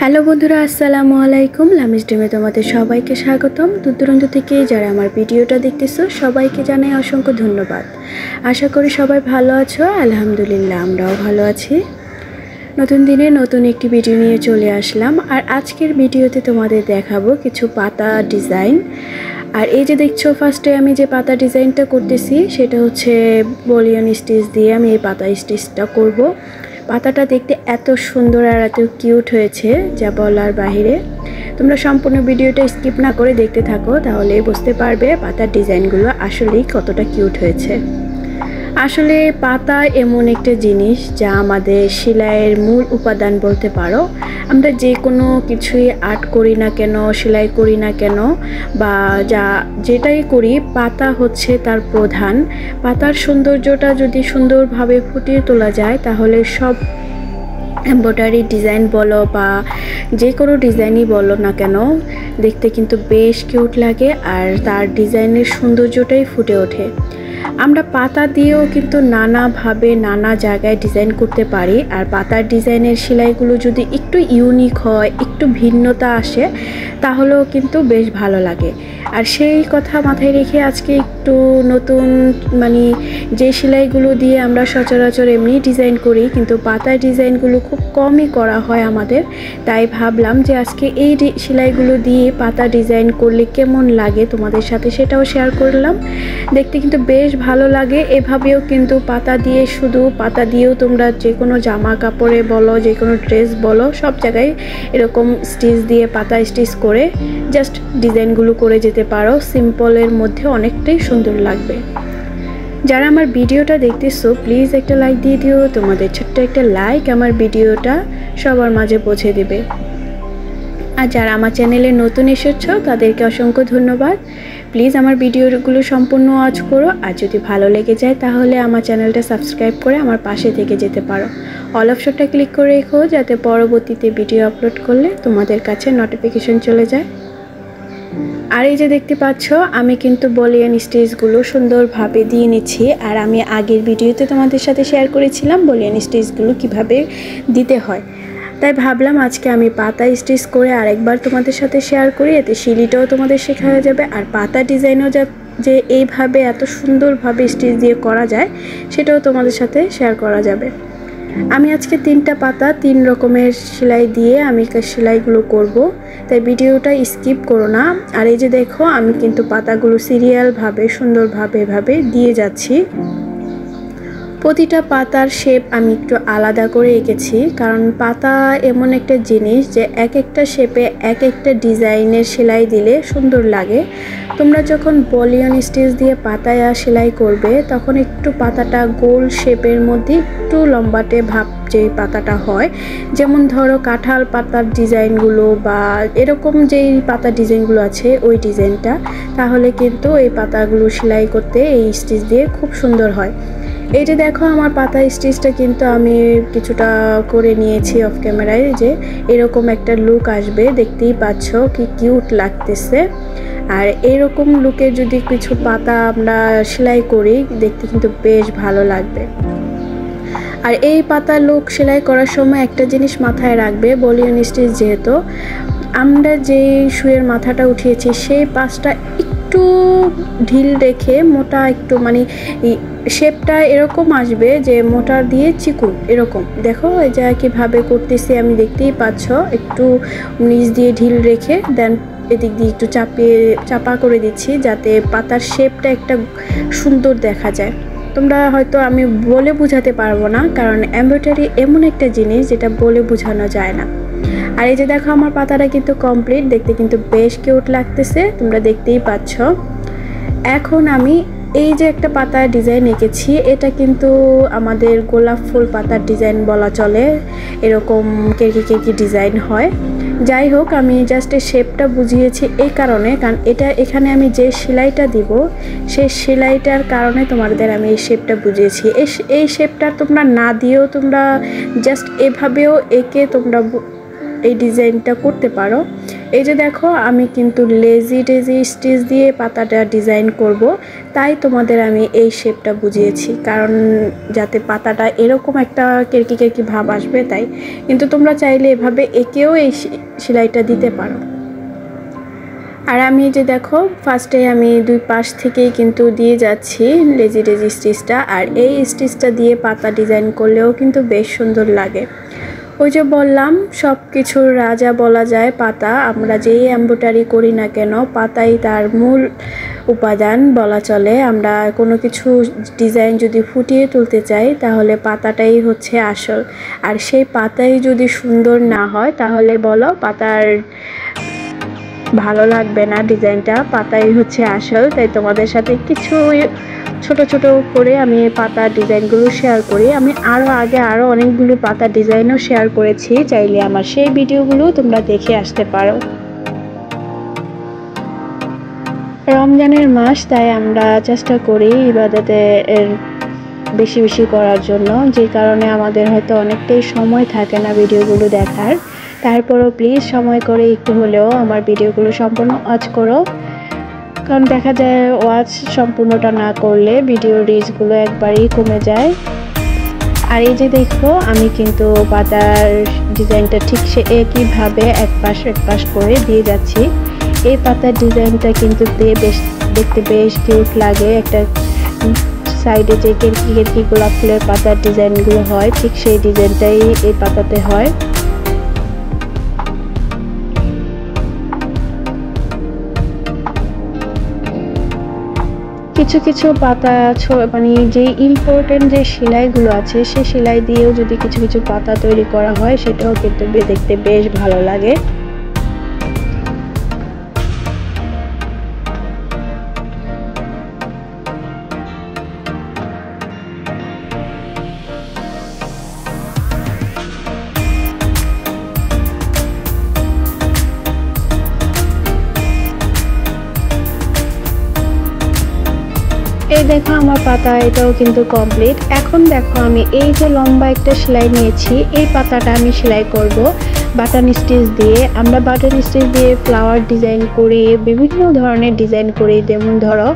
Hello বন্ধুরা, আসসালামু আলাইকুম। লামিজ ড্রিমে তোমাদের সবাইকে স্বাগতম। দূর থেকে যারা আমার ভিডিওটা দেখতেছো সবাইকে জানাই অসংখ্য ধন্যবাদ। আশা করি সবাই ভালো আছো। আলহামদুলিল্লাহ, আমরাও ভালো আছি। নতুন দিনে নতুন একটি ভিডিও নিয়ে চলে আসলাম। আর আজকের ভিডিওতে তোমাদের দেখাবো কিছু পাতা ডিজাইন। আর এই যে দেখছো, ফার্স্টে আমি যে পাতা ডিজাইনটা করতেছি সেটা হচ্ছে বলিয়ন স্টিচ দিয়ে আমি এই পাতা স্টিচটা করব। পাতাটা দেখতে এত সুন্দর আর এত কিউট হয়েছে যা বলার বাহিরে। তোমরা সম্পূর্ণ ভিডিওটা স্কিপ না করে দেখতে থাকো, তাহলে বুঝতে পারবে পাতার ডিজাইনগুলো আসলেই কতটা কিউট হয়েছে। আসলে পাতা এমন একটা জিনিস যা আমাদের সেলাইয়ের মূল উপাদান বলতে পারো। আমরা যে কোনো কিছুই আর্ট করি না কেন, সেলাই করি না কেন, বা যেটাই করি, পাতা হচ্ছে তার প্রধান। পাতার সৌন্দর্যটা যদি সুন্দরভাবে ফুটিয়ে তোলা যায় তাহলে সব এমব্রয়ডারি ডিজাইন বলো বা যে কোনো ডিজাইনই বলো না কেন, দেখতে কিন্তু বেশ কিউট লাগে আর তার ডিজাইনের সৌন্দর্যটাই ফুটে ওঠে। আমরা পাতা দিয়েও কিন্তু নানাভাবে নানা জায়গায় ডিজাইন করতে পারি। আর পাতার ডিজাইনের সেলাইগুলো যদি একটু ইউনিক হয়, একটু ভিন্নতা আসে, তাহলেও কিন্তু বেশ ভালো লাগে। আর সেই কথা মাথায় রেখে আজকে একটু নতুন যে সেলাইগুলো দিয়ে আমরা সচরাচর এমনি ডিজাইন করি, কিন্তু পাতার ডিজাইনগুলো খুব কমই করা হয় আমাদের, তাই ভাবলাম যে আজকে এই সেলাইগুলো দিয়ে পাতা ডিজাইন করলে কেমন লাগে তোমাদের সাথে সেটাও শেয়ার করলাম। দেখতে কিন্তু বেশ ভালো লাগে। এভাবেও কিন্তু পাতা দিয়েও তোমরা যে কোনো জামা কাপড়ে বলো, যে কোনো ড্রেস বলো, সব জায়গায় এরকম স্টিচ দিয়ে পাতা স্টিচ করে জাস্ট ডিজাইনগুলো করে যেতে পারো। সিম্পলের মধ্যে অনেকটাই সুন্দর লাগবে। যারা আমার ভিডিওটা দেখতেছো প্লিজ একটা লাইক দিয়ে দিও। তোমাদের ছোট্ট একটা লাইক আমার ভিডিওটা সবার মাঝে পৌঁছে দেবে। আর যারা আমার চ্যানেলে নতুন এসেছো তাদেরকে অসংখ্য ধন্যবাদ। প্লিজ আমার ভিডিওগুলো সম্পূর্ণ ওয়াচ করো। আর যদি ভালো লেগে যায় তাহলে আমার চ্যানেলটা সাবস্ক্রাইব করে আমার পাশে থেকে যেতে পারো। অল অপশনটা ক্লিক করে রেখো যাতে পরবর্তীতে ভিডিও আপলোড করলে তোমাদের কাছে নোটিফিকেশন চলে যায়। আর এই যে দেখতে পাচ্ছ, আমি কিন্তু বলিয়ান স্টিচগুলো সুন্দরভাবে দিয়ে নিচ্ছি। আর আমি আগের ভিডিওতে তোমাদের সাথে শেয়ার করেছিলাম বলিয়ান স্টিচগুলো কিভাবে দিতে হয়, তাই ভাবলাম আজকে আমি পাতা স্টিচ করে আরেকবার তোমাদের সাথে শেয়ার করি। এতে শিলিটাও তোমাদের শেখা হয়ে যাবে, আর পাতা ডিজাইনও যে এইভাবে এত সুন্দরভাবে স্টিচ দিয়ে করা যায় সেটাও তোমাদের সাথে শেয়ার করা যাবে। আমি আজকে 3টা পাতা 3 রকমের সেলাই দিয়ে আমি সেলাইগুলো করব, তাই ভিডিওটা স্কিপ করো না। আর এই যে দেখো, আমি কিন্তু পাতাগুলো সিরিয়ালভাবে সুন্দরভাবে এভাবে দিয়ে যাচ্ছি। প্রতিটা পাতার শেপ আমি একটু আলাদা করে এঁকেছি, কারণ পাতা এমন একটা জিনিস যে এক একটা শেপে এক একটা ডিজাইনের সেলাই দিলে সুন্দর লাগে। তোমরা যখন বলিয়ন স্টিচ দিয়ে পাতায় সেলাই করবে তখন একটু পাতাটা গোল শেপের মধ্যে একটু লম্বাটে ভাব যে পাতাটা হয়, যেমন ধরো কাঁঠাল পাতার ডিজাইনগুলো বা এরকম যেই পাতার ডিজাইনগুলো আছে ওই ডিজাইনটা, তাহলে কিন্তু এই পাতাগুলো সেলাই করতে এই স্টিচ দিয়ে খুব সুন্দর হয়। এই যে দেখো, আমার পাতা স্টিচটা কিন্তু আমি কিছুটা করে নিয়েছি অফ ক্যামেরায়, যে এরকম একটা লুক আসবে, দেখতেই পাচ্ছ কি কিউট লাগতেছে। আর এরকম লুকে যদি কিছু পাতা আমরা সেলাই করি দেখতে কিন্তু বেশ ভালো লাগবে। আর এই পাতা লুক সেলাই করার সময় একটা জিনিস মাথায় রাখবে, বলিয়ন স্টিচ যেহেতু আমরা যে শুয়ের মাথাটা উঠিয়েছি সেই পাশটা একটু ঢিল রেখে মোটা একটু শেপটা এরকম আসবে যে মোটা দিয়ে চিকুন এরকম। দেখো এই যে কীভাবে করতেছি আমি, দেখতেই পাচ্ছ, একটু নিচ দিয়ে ঢিল রেখে দেন এদিক দিয়ে একটু চাপা করে দিচ্ছি যাতে পাতার শেপটা একটা সুন্দর দেখা যায়। তোমরা হয়তো আমি বলে বোঝাতে পারবো না, কারণ এমব্রয়ডারি এমন একটা জিনিস যেটা বলে বোঝানো যায় না। আর এই যে দেখো, আমার পাতাটা কিন্তু কমপ্লিট, দেখতে কিন্তু বেশ কিউট লাগতেছে, তোমরা দেখতেই পাচ্ছ। এখন আমি এই যে একটা পাতার ডিজাইন এঁকেছি, এটা কিন্তু আমাদের গোলাপ ফুল পাতার ডিজাইন বলা চলে, এরকম কেরকি ডিজাইন হয়। যাই হোক, আমি জাস্ট এই শেপটা বুঝিয়েছি এই কারণে, কারণ এখানে আমি যে সেলাইটা দিব সেই সেলাইটার কারণে তোমাদের আমি এই শেপটা বুঝিয়েছি। এই শেপটা তোমরা না দিয়েও তোমরা জাস্ট এভাবেও এঁকে তোমরা এই ডিজাইনটা করতে পারো, এই যে দেখো আমি কিন্তু লেজি টেজি স্টিচ দিয়ে পাতাটা ডিজাইন করব, তাই তোমাদের আমি এই শেপটা বুঝিয়েছি, কারণ যাতে পাতাটা এরকম একটা কেরকি কেরকি ভাব আসবে তাই। কিন্তু তোমরা চাইলে এভাবে এঁকেও এই সেলাইটা দিতে পারো। আর আমি যে দেখো ফার্স্টে আমি দুই পাশ থেকেই কিন্তু দিয়ে যাচ্ছি লেজি টেজি স্টিচটা, আর এই স্টিচটা দিয়ে পাতা ডিজাইন করলেও কিন্তু বেশ সুন্দর লাগে। ওই যে বললাম সব কিছুর রাজা বলা যায় পাতা, আমরা যেই এমব্রয়ডারি করি না কেন পাতাই তার মূল উপাদান বলা চলে। আমরা কোনো কিছু ডিজাইন যদি ফুটিয়ে তুলতে চাই তাহলে পাতাটাই হচ্ছে আসল, আর সেই পাতাই যদি সুন্দর না হয় তাহলে বলো পাতার ভালো লাগবে না ডিজাইনটা, পাতাই হচ্ছে আসল। তাই তোমাদের সাথে কিছু ছোট ছোট করে আমি পাতার ডিজাইনগুলো শেয়ার করি। আমি আগে আরও অনেকগুলো পাতার ডিজাইনও শেয়ার করেছি, চাইলে আমার সেই ভিডিওগুলো তোমরা দেখে আসতে পারো। রমজানের মাস, তাই আমরা চেষ্টা করি ইবাদতে বেশি বেশি করার জন্য, যে কারণে আমাদের হয়তো অনেকটাই সময় থাকে না ভিডিওগুলো দেখার। তারপরও প্লিজ সময় করে একটু হলেও আমার ভিডিওগুলো সম্পূর্ণ ওয়াচ করো, কারণ দেখা যায় ওয়াচ সম্পূর্ণটা না করলে ভিডিও রিচগুলো একবারেই কমে যায়। আর এই যে দেখো আমি কিন্তু পাতার ডিজাইনটা ঠিক সে একইভাবে এক পাশ করে দিয়ে যাচ্ছি। এই পাতার ডিজাইনটা কিন্তু দেখতে বেশ কিউট লাগে। একটা সাইডে যে কেরকি কেরকি গোলাপ ফুলের পাতার ডিজাইনগুলো হয় ঠিক সেই ডিজাইনটাই এই পাতাতে হয়। কিছু কিছু পাতা মানে যে ইম্পর্টেন্ট যে সেলাইগুলো আছে সেই সেলাই দিয়েও যদি কিছু কিছু পাতা তৈরি করা হয় সেটাও কিন্তু দেখতে বেশ ভালো লাগে। এই দেখো আমার পাতা এটাও কিন্তু কমপ্লিট। এখন দেখো আমি এই যে লম্বা একটা সেলাই নিয়েছি, এই পাতাটা আমি সেলাই করব বাটন স্টিচ দিয়ে। আমরা বাটন স্টিচ দিয়ে ফ্লাওয়ার ডিজাইন করি, বিভিন্ন ধরনের ডিজাইন করি, যেমন ধরো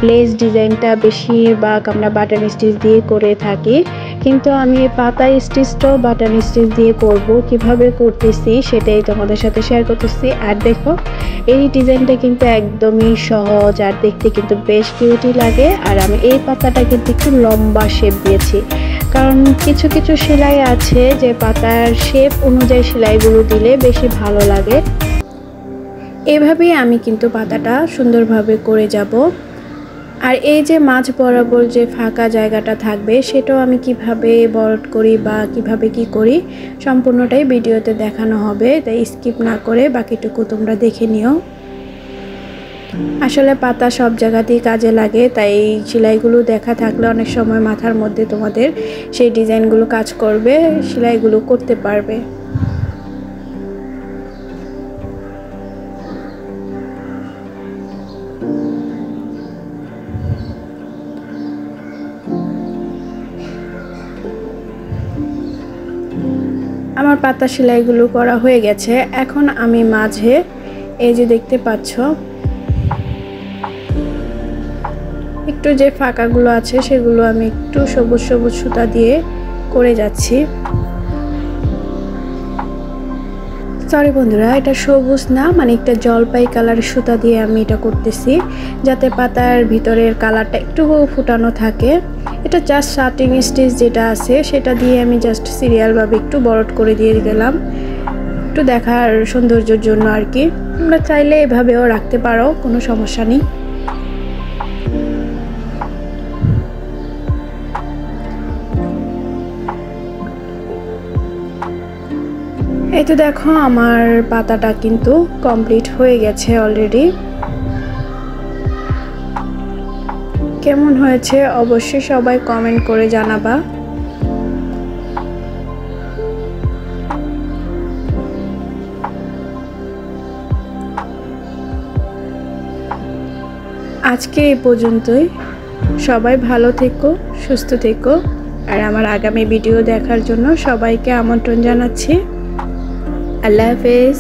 লেস ডিজাইনটা বেশিরভাগ আমরা বাটন স্টিচ দিয়ে করে থাকি, কিন্তু আমি পাতা স্টিচটাও বাটন স্টিচ দিয়ে করব। কিভাবে করতেছি সেটাই তোমাদের সাথে শেয়ার করতেছি। আর দেখো এই ডিজাইনটা কিন্তু একদমই সহজ আর দেখতে কিন্তু বেশ কিউটি লাগে। আর আমি এই পাতাটা কিন্তু একটু লম্বা শেপ দিয়েছি, কারণ কিছু কিছু সেলাই আছে যে পাতার শেপ অনুযায়ী সেলাইগুলো দিলে বেশি ভালো লাগে। এভাবেই আমি কিন্তু পাতাটা সুন্দরভাবে করে যাব। আর এই যে মাঝ বরাবর যে ফাঁকা জায়গাটা থাকবে সেটাও আমি কিভাবে বরট করি বা কিভাবে কি করি সম্পূর্ণটাই ভিডিওতে দেখানো হবে, তাই স্কিপ না করে বাকিটুকু তোমরা দেখে নিও। আসলে পাতা সব জায়গাতেই কাজে লাগে, তাই সেলাইগুলো দেখা থাকলে অনেক সময় মাথার মধ্যে তোমাদের সেই ডিজাইনগুলো কাজ করবে, সেলাইগুলো করতে পারবে। আমার পাতা সেলাইগুলো করা হয়ে গেছে। এখন আমি মাঝে এই যে দেখতে পাচ্ছ একটু যে ফাঁকাগুলো আছে সেগুলো আমি একটু সবুজ সবুজ সুতা দিয়ে করে যাচ্ছি। সরি বন্ধুরা, এটা সবুজ না, মানে একটা জলপাই কালার সুতা দিয়ে আমি এটা করতেছি, যাতে পাতার ভিতরের কালারটা একটু ফুটানো থাকে। এটা জাস্ট শার্টিং স্টিচ যেটা আছে সেটা দিয়ে আমি জাস্ট সিরিয়ালভাবে একটু বরট করে দিয়ে গেলাম, একটু দেখার সৌন্দর্যের জন্য আর কি। তোমরা চাইলে এভাবেও রাখতে পারো, কোনো সমস্যা নেই। এই তো দেখো আমার পাতাটা কিন্তু কমপ্লিট হয়ে গেছে অলরেডি। কেমন হয়েছে অবশ্যই সবাই কমেন্ট করে জানাবা। আজকে এই পর্যন্তই। সবাই ভালো থেকো, সুস্থ থেকো, আর আমার আগামী ভিডিও দেখার জন্য সবাইকে আমন্ত্রণ জানাচ্ছি। আল্লাহ হাফেজ।